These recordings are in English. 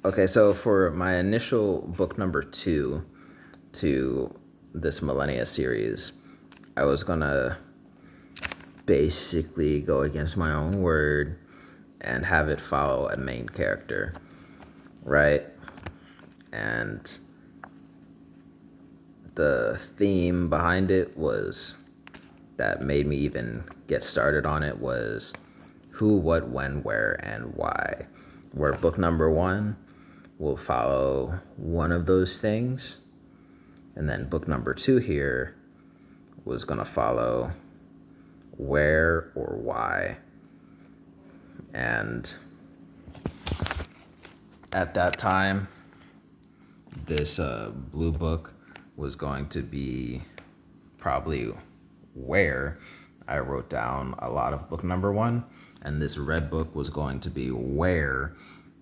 Okay, so for my initial book number 2 to this Millenia series, I was gonna basically go against my own word and have it follow a main character, right? And the theme behind it was that made me even get started on it was who, what, when, where, and why. Where book number 1 will follow one of those things, and then book number 2 here was going to follow where or why. And at that time, this blue book was going to be probably where I wrote down a lot of book number 1, and this red book was going to be where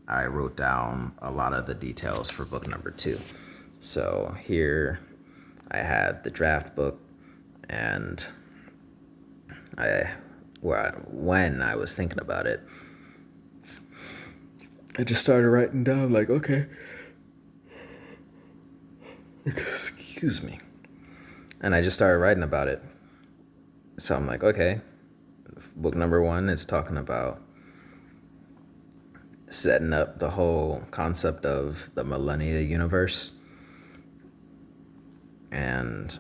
I wrote down a lot of the details for book number 2. So here I had the draft book, and when I was thinking about it, I just started writing down like, okay, excuse me. And I just started writing about it. So I'm like, okay, book number 1 is talking about setting up the whole concept of the Millenia universe and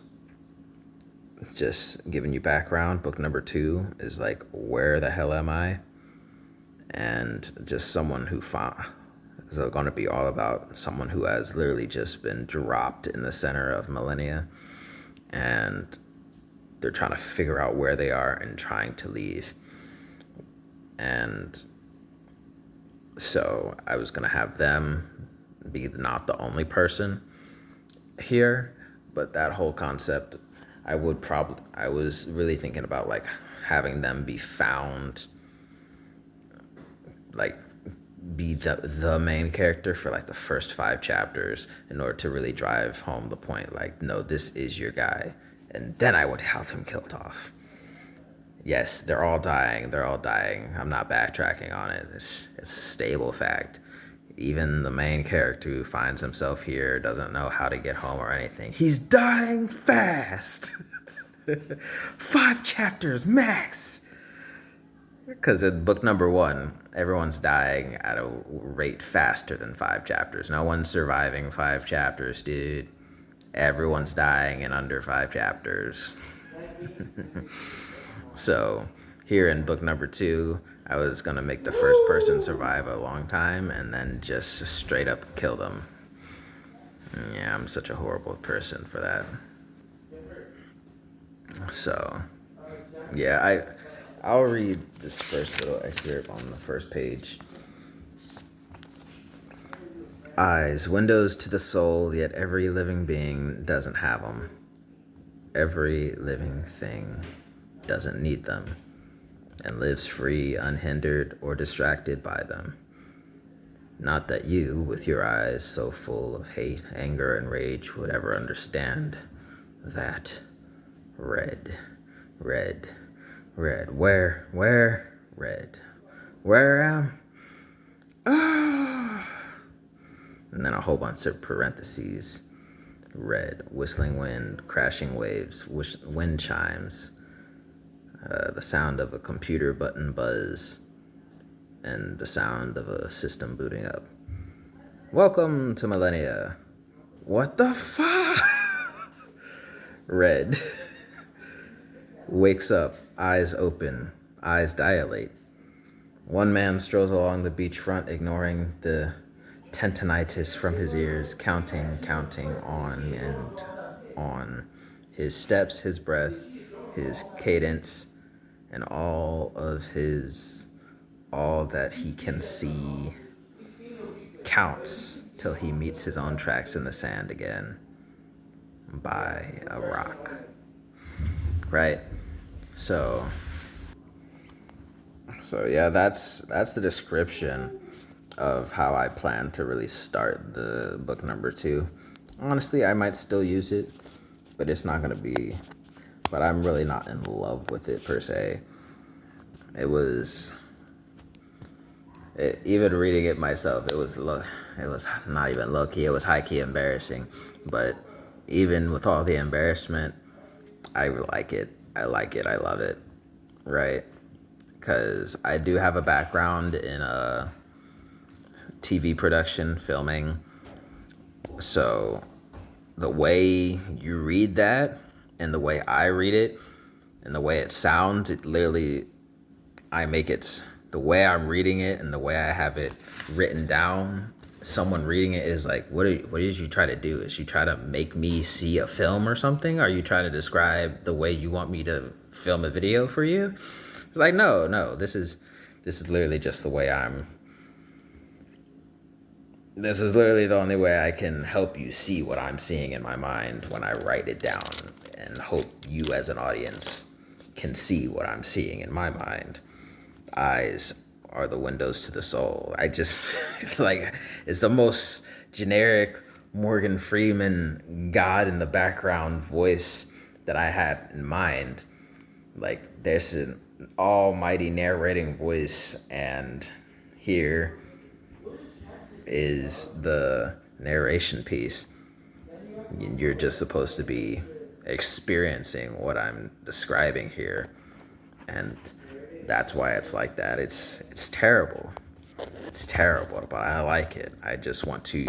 just giving you background. Book number 2 is like, where the hell am I? And just someone who found, so going to be all about someone who has literally just been dropped in the center of Millenia, and they're trying to figure out where they are and trying to leave. And so I was going to have them be not the only person here, but that whole concept, I was really thinking about like having them be found, like be the main character for like the first 5 chapters in order to really drive home the point, like, no, this is your guy. And then I would have him killed off. Yes, they're all dying. I'm not backtracking on it. It's a stable fact. Even the main character who finds himself here doesn't know how to get home or anything. He's dying fast. 5 chapters max. Because in book number 1, everyone's dying at a rate faster than 5 chapters. No one's surviving 5 chapters, dude. Everyone's dying in under 5 chapters. So here in book number 2, I was going to make the first person survive a long time and then just straight up kill them. Yeah, I'm such a horrible person for that. So, yeah, I'll read this first little excerpt on the first page. Eyes, windows to the soul, yet every living being doesn't have them. Every living thing doesn't need them and lives free, unhindered, or distracted by them. Not that you, with your eyes so full of hate, anger, and rage, would ever understand that. Red, red, red. Where, red. Where am? Ah. And then a whole bunch of parentheses. Red, whistling wind, crashing waves, wind chimes, the sound of a computer button buzz, and the sound of a system booting up. Welcome to Millenia. What the fuck? Red. Wakes up, eyes open, eyes dilate. One man strolls along the beachfront, ignoring the tendinitis from his ears, counting on and on. His steps, his breath, his cadence, and all that he can see counts till he meets his own tracks in the sand again by a rock. Right? So yeah, that's the description of how I plan to really start the book number 2. Honestly, I might still use it, but it's not gonna be. But I'm really not in love with it per se. It was Even reading it myself, it was not even low key. It was high key embarrassing. But even with all the embarrassment, I like it. I like it. I love it. Right? Because I do have a background in TV production, filming. So the way you read that and the way I read it and the way it sounds, it literally, I make it, the way I'm reading it and the way I have it written down, someone reading it is like, what did you try to do? Is you try to make me see a film or something? Are you trying to describe the way you want me to film a video for you? It's like, no, this is literally just the way this is literally the only way I can help you see what I'm seeing in my mind when I write it down, and hope you as an audience can see what I'm seeing in my mind. Eyes are the windows to the soul. I just, like, it's the most generic Morgan Freeman God in the background voice that I had in mind. Like, there's an almighty narrating voice, and here is the narration piece. You're just supposed to be experiencing what I'm describing here, and that's why it's like that. It's terrible. It's terrible, but I like it. I just want to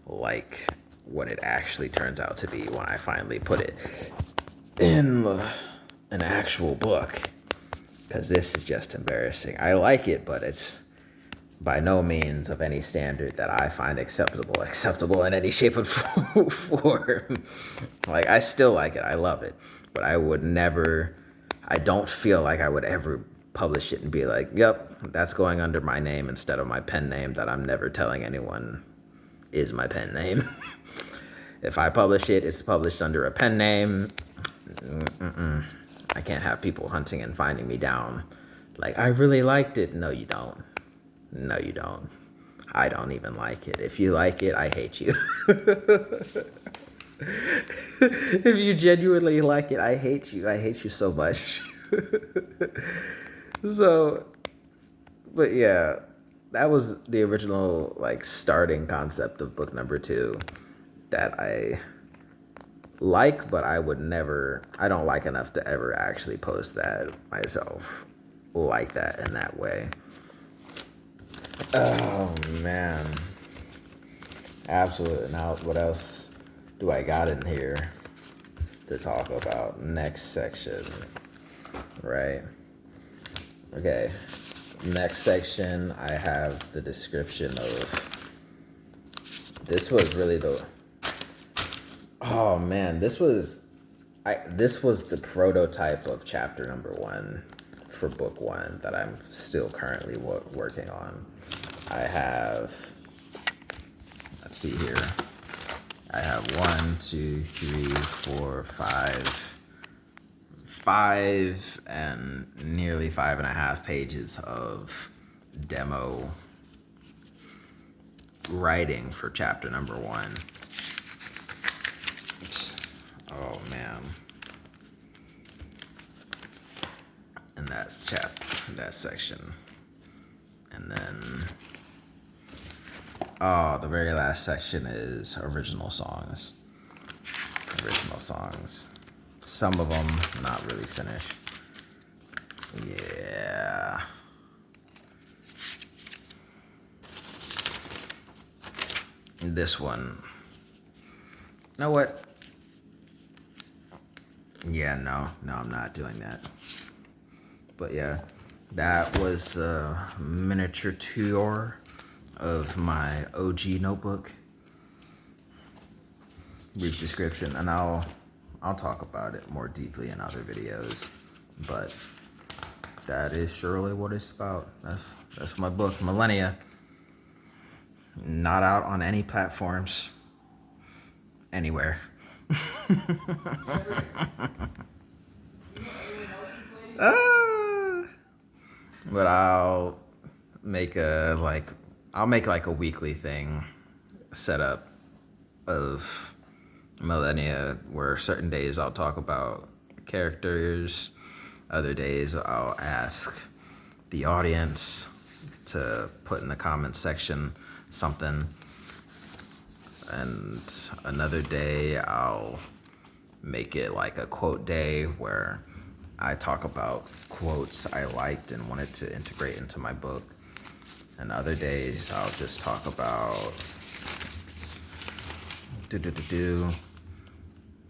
like what it actually turns out to be when I finally put it in an actual book. Because this is just embarrassing. I like it, but it's by no means of any standard that I find acceptable in any shape or form. Like, I still like it. I love it. But I don't feel like I would ever publish it and be like, yep, that's going under my name instead of my pen name that I'm never telling anyone is my pen name. If I publish it, it's published under a pen name. I can't have people hunting and finding me down. Like, I really liked it. No, you don't. No, you don't. I don't even like it. If you like it, I hate you. If you genuinely like it, I hate you. I hate you so much. So, but yeah, that was the original, like, starting concept of book number 2 that I like, but I don't like enough to ever actually post that myself like that in that way. Oh, man. Absolutely. Now, what else do I got in here to talk about? Next section, right? Okay. Next section, I have the description of, this was really oh man, this was the prototype of chapter number 1 for book 1 that I'm still currently working on. I have, let's see here. I have 1, 2, 3, 4, 5 and nearly 5.5 pages of demo writing for chapter number 1. Oh man. And that section. And then the very last section is original songs. Some of them not really finished. Yeah. This one. You know what? Yeah, no, I'm not doing that. But yeah, that was a miniature tour of my OG notebook. Brief description, and I'll talk about it more deeply in other videos. But that is surely what it's about. That's my book, Millenia. Not out on any platforms. Anywhere. But I'll make like a weekly thing set up of Millenia, where certain days I'll talk about characters, other days I'll ask the audience to put in the comment section something. And another day I'll make it like a quote day where I talk about quotes I liked and wanted to integrate into my book. And other days I'll just talk about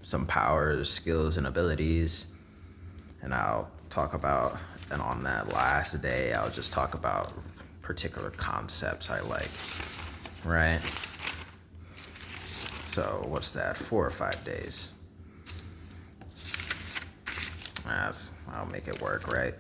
some powers, skills, and abilities. And and on that last day, I'll just talk about particular concepts I like, right? So what's that, 4 or 5 days? I'll make it work, right?